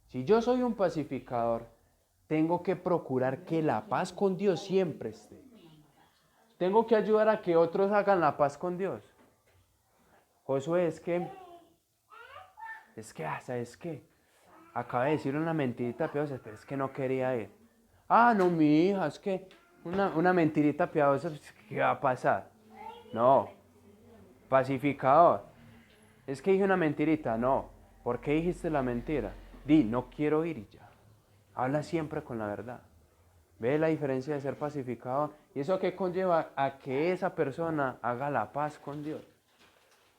Si yo soy un pacificador, tengo que procurar que la paz con Dios siempre esté. Tengo que ayudar a que otros hagan la paz con Dios. Josué, ¿sabes qué? Acaba de decir una mentirita piadosa, pero es que no quería ir. Ah, no, mi hija, es que una mentirita piadosa, ¿qué va a pasar? No, pacificador. Es que dije una mentirita, no. ¿Por qué dijiste la mentira? Di, no quiero ir y ya. Habla siempre con la verdad. ¿Ve la diferencia de ser pacificador? ¿Y eso qué conlleva? A que esa persona haga la paz con Dios.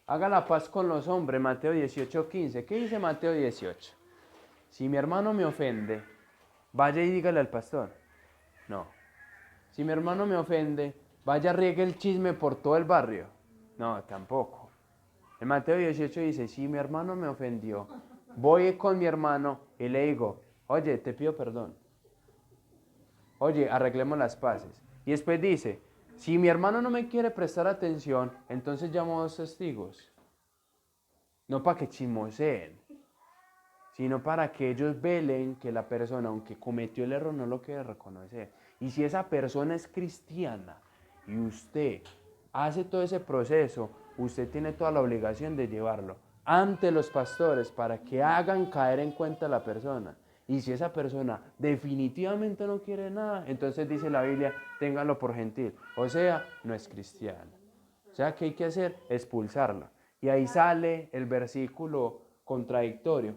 Haga la paz con los hombres, Mateo 18:15. ¿Qué dice Mateo 18? Si mi hermano me ofende, vaya y dígale al pastor. No. Si mi hermano me ofende, vaya riegue el chisme por todo el barrio. No, tampoco. En Mateo 18 dice, si mi hermano me ofendió, voy con mi hermano y le digo, oye, te pido perdón. Oye, arreglemos las paces. Y después dice, si mi hermano no me quiere prestar atención, entonces llamo a 2 testigos. No para que chismoseen, sino para que ellos velen que la persona, aunque cometió el error, no lo quiere reconocer. Y si esa persona es cristiana y usted hace todo ese proceso, usted tiene toda la obligación de llevarlo ante los pastores para que hagan caer en cuenta a la persona. Y si esa persona definitivamente no quiere nada, entonces dice la Biblia, téngalo por gentil. O sea, no es cristiano. O sea, ¿qué hay que hacer? Expulsarlo. Y ahí sale el versículo contradictorio.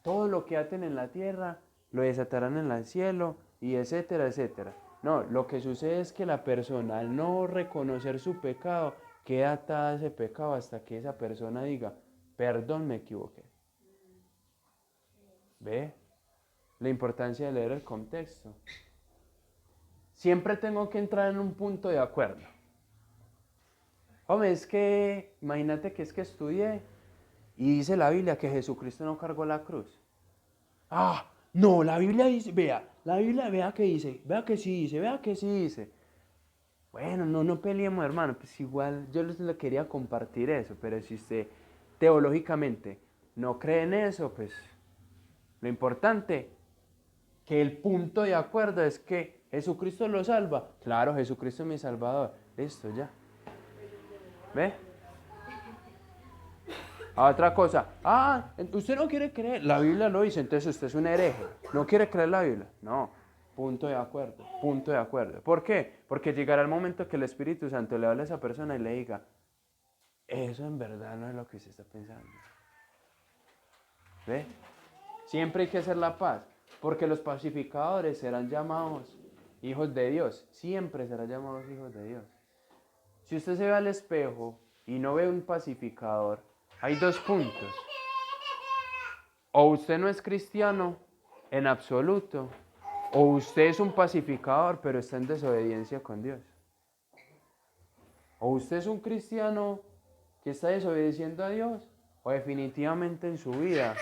Todo lo que aten en la tierra, lo desatarán en el cielo, y etcétera, etcétera. No, lo que sucede es que la persona, al no reconocer su pecado, queda atada a ese pecado hasta que esa persona diga, perdón, me equivoqué. ¿Ve? La importancia de leer el contexto. Siempre tengo que entrar en un punto de acuerdo. Hombre, imagínate que estudié y dice la Biblia que Jesucristo no cargó la cruz. Ah, no, la Biblia dice, la Biblia vea que dice, vea que sí dice. Bueno, no peleemos, hermano, pues igual yo les lo quería compartir eso, pero si usted teológicamente no cree en eso, pues lo importante, que el punto de acuerdo es que Jesucristo lo salva. Claro, Jesucristo es mi salvador. Listo, ya. ¿Ve? Otra cosa, usted no quiere creer, la Biblia lo dice, entonces usted es un hereje, no quiere creer la Biblia. No, punto de acuerdo, punto de acuerdo. ¿Por qué? Porque llegará el momento que el Espíritu Santo le hable a esa persona y le diga, eso en verdad no es lo que usted está pensando. ¿Ve? Siempre hay que hacer la paz, porque los pacificadores serán llamados hijos de Dios, siempre serán llamados hijos de Dios. Si usted se ve al espejo y no ve un pacificador, hay 2 puntos. O usted no es cristiano en absoluto, o usted es un pacificador, pero está en desobediencia con Dios. O usted es un cristiano que está desobedeciendo a Dios, o definitivamente en su vida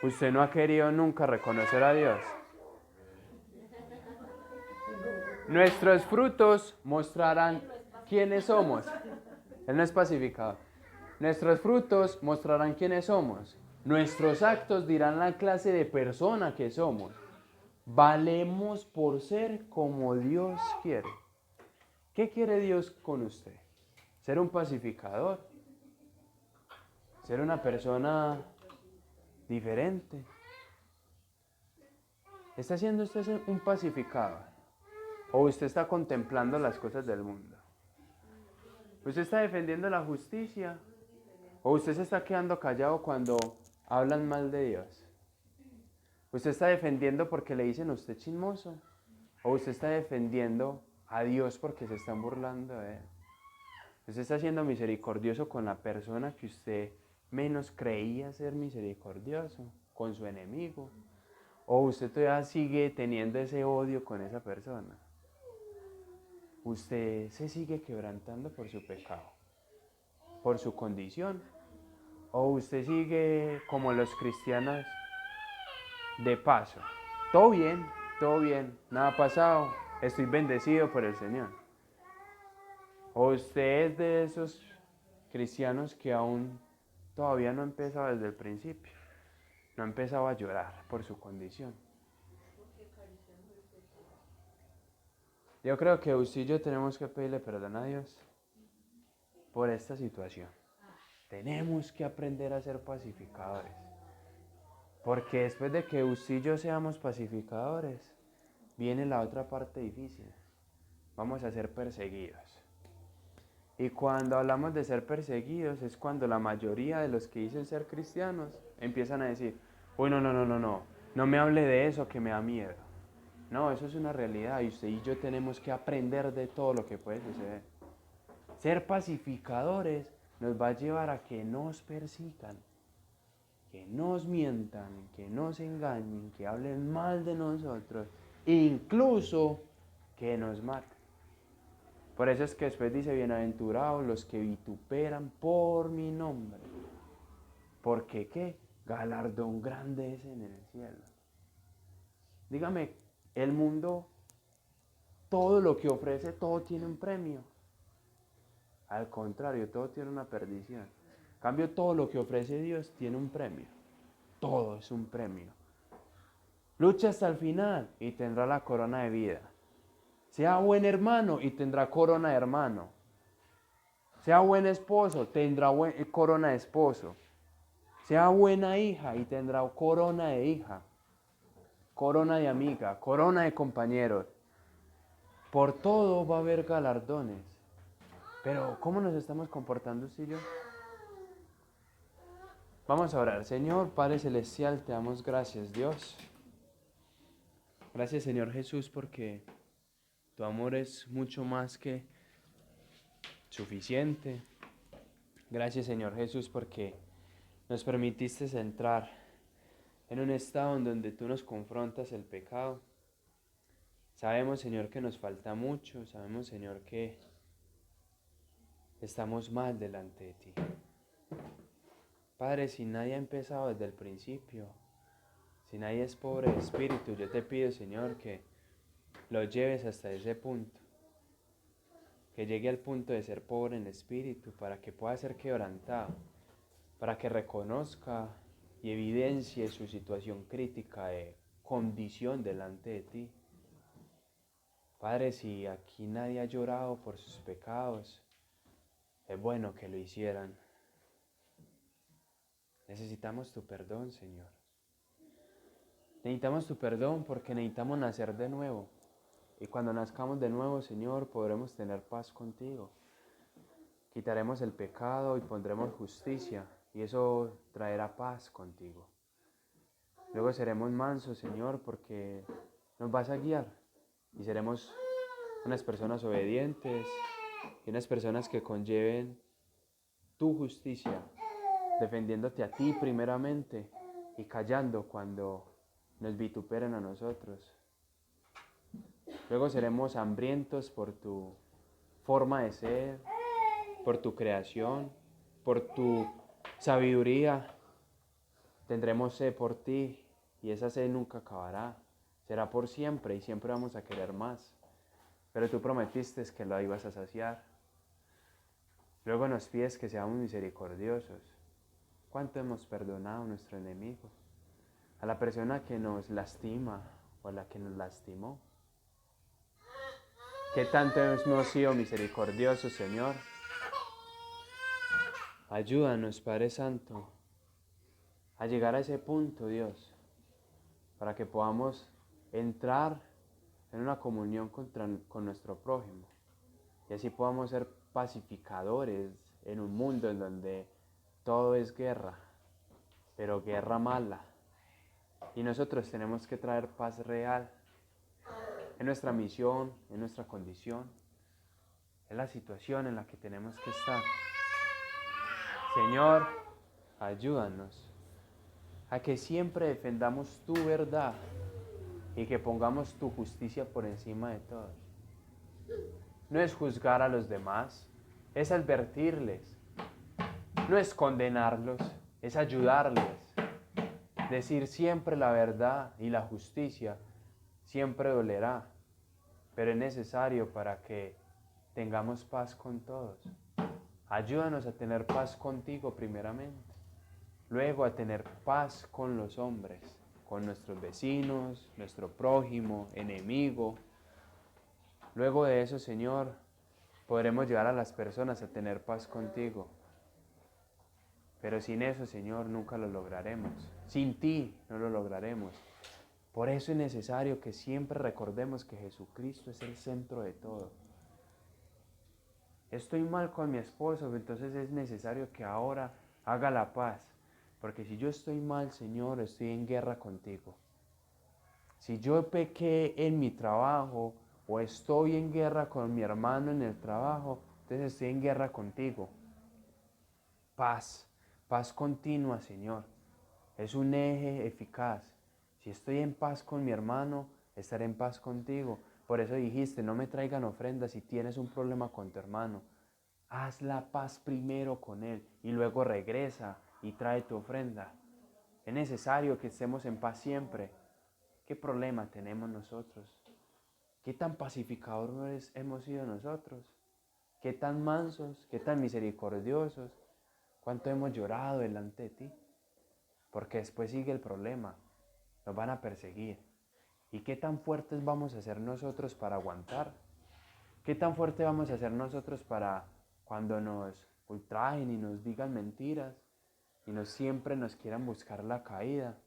usted no ha querido nunca reconocer a Dios. Nuestros frutos mostrarán quiénes somos. Él no es pacificador. Nuestros frutos mostrarán quiénes somos. Nuestros actos dirán la clase de persona que somos. Valemos por ser como Dios quiere. ¿Qué quiere Dios con usted? ¿Ser un pacificador? ¿Ser una persona diferente? ¿Está siendo usted un pacificador? ¿O usted está contemplando las cosas del mundo? ¿Usted está defendiendo la justicia? ¿O usted se está quedando callado cuando hablan mal de Dios? ¿Usted está defendiendo porque le dicen a usted chismoso? ¿O usted está defendiendo a Dios porque se están burlando de Él? ¿Usted está siendo misericordioso con la persona que usted menos creía ser misericordioso? con su enemigo? ¿O usted todavía sigue teniendo ese odio con esa persona? ¿Usted se sigue quebrantando por su pecado, por su condición? ¿O usted sigue como los cristianos de paso? Todo bien, nada ha pasado, estoy bendecido por el Señor. ¿O usted es de esos cristianos que aún todavía no ha empezado desde el principio? No ha empezado a llorar por su condición. Yo creo que usted y yo tenemos que pedirle perdón a Dios por esta situación. Tenemos que aprender a ser pacificadores. Porque después de que usted y yo seamos pacificadores, viene la otra parte difícil. Vamos a ser perseguidos. Y cuando hablamos de ser perseguidos es cuando la mayoría de los que dicen ser cristianos empiezan a decir, uy, no me hable de eso que me da miedo. No, eso es una realidad y usted y yo tenemos que aprender de todo lo que puede suceder. Ser pacificadores nos va a llevar a que nos persigan, que nos mientan, que nos engañen, que hablen mal de nosotros, incluso que nos maten. Por eso es que después dice, bienaventurados los que vituperan por mi nombre. Porque ¿qué? Galardón grande es en el cielo. Dígame, el mundo, todo lo que ofrece, todo tiene un premio. Al contrario, todo tiene una perdición. En cambio, todo lo que ofrece Dios tiene un premio. Todo es un premio. Lucha hasta el final y tendrá la corona de vida. Sea buen hermano y tendrá corona de hermano. Sea buen esposo, tendrá corona de esposo. Sea buena hija y tendrá corona de hija. Corona de amiga, corona de compañeros. Por todo va a haber galardones. Pero ¿cómo nos estamos comportando usted y yo? Vamos a orar. Señor, Padre Celestial, te damos gracias, Dios. Gracias, Señor Jesús, porque tu amor es mucho más que suficiente. Gracias, Señor Jesús, porque nos permitiste entrar en un estado en donde tú nos confrontas el pecado. Sabemos, Señor, que nos falta mucho. Sabemos, Señor, que estamos mal delante de ti. Padre, si nadie ha empezado desde el principio, si nadie es pobre de espíritu, yo te pido, Señor, que lo lleves hasta ese punto. Que llegue al punto de ser pobre en espíritu para que pueda ser quebrantado, para que reconozca y evidencie su situación crítica de condición delante de ti. Padre, si aquí nadie ha llorado por sus pecados, es bueno que lo hicieran. Necesitamos tu perdón, Señor. Necesitamos tu perdón porque necesitamos nacer de nuevo. Y cuando nazcamos de nuevo, Señor, podremos tener paz contigo. Quitaremos el pecado y pondremos justicia, y eso traerá paz contigo. Luego seremos mansos, Señor, porque nos vas a guiar. Y seremos unas personas obedientes y unas personas que conlleven tu justicia, defendiéndote a ti primeramente y callando cuando nos vituperen a nosotros. Luego seremos hambrientos por tu forma de ser, por tu creación, por tu sabiduría. Tendremos sed por ti y esa sed nunca acabará. Será por siempre y siempre vamos a querer más. Pero tú prometiste que lo ibas a saciar. Luego nos pides que seamos misericordiosos. ¿Cuánto hemos perdonado a nuestro enemigo? A la persona que nos lastima o a la que nos lastimó. ¿Qué tanto hemos sido misericordiosos, Señor? Ayúdanos, Padre Santo, a llegar a ese punto, Dios, para que podamos entrar en una comunión con nuestro prójimo y así podamos ser pacificadores en un mundo en donde todo es guerra, pero guerra mala. Y nosotros tenemos que traer paz real en nuestra misión, en nuestra condición, en la situación en la que tenemos que estar. Señor, ayúdanos a que siempre defendamos tu verdad y que pongamos tu justicia por encima de todo. No es juzgar a los demás, es advertirles. No es condenarlos, es ayudarles. Decir siempre la verdad y la justicia siempre dolerá, pero es necesario para que tengamos paz con todos. Ayúdanos a tener paz contigo primeramente, luego a tener paz con los hombres, con nuestros vecinos, nuestro prójimo, enemigo. Luego de eso, Señor, podremos llevar a las personas a tener paz contigo. Pero sin eso, Señor, nunca lo lograremos. Sin ti no lo lograremos. Por eso es necesario que siempre recordemos que Jesucristo es el centro de todo. Estoy mal con mi esposo, entonces es necesario que ahora haga la paz. Porque si yo estoy mal, Señor, estoy en guerra contigo. Si yo pequé en mi trabajo o estoy en guerra con mi hermano en el trabajo, entonces estoy en guerra contigo. Paz, paz continua, Señor. Es un eje eficaz. Si estoy en paz con mi hermano, estaré en paz contigo. Por eso dijiste, no me traigan ofrendas si tienes un problema con tu hermano. Haz la paz primero con él y luego regresa y trae tu ofrenda. Es necesario que estemos en paz siempre. ¿Qué problema tenemos nosotros? ¿Qué tan pacificadores hemos sido nosotros? ¿Qué tan mansos? ¿Qué tan misericordiosos? ¿Cuánto hemos llorado delante de ti? Porque después sigue el problema. Nos van a perseguir. ¿Y qué tan fuertes vamos a ser nosotros para aguantar? ¿Qué tan fuertes vamos a ser nosotros para cuando nos ultrajen y nos digan mentiras y siempre nos quieran buscar la caída?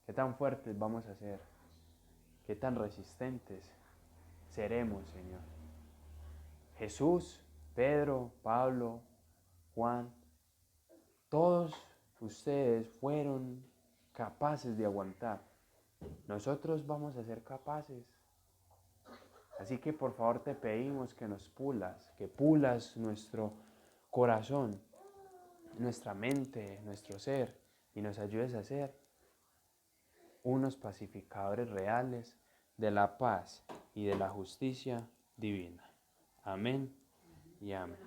¿Qué tan fuertes vamos a ser? ¿Qué tan resistentes seremos, Señor? Jesús, Pedro, Pablo, Juan, todos ustedes fueron capaces de aguantar. Nosotros vamos a ser capaces. Así que por favor te pedimos que nos pulas, que pulas nuestro corazón, nuestra mente, nuestro ser y nos ayudes a ser unos pacificadores reales de la paz y de la justicia divina. Amén y amén.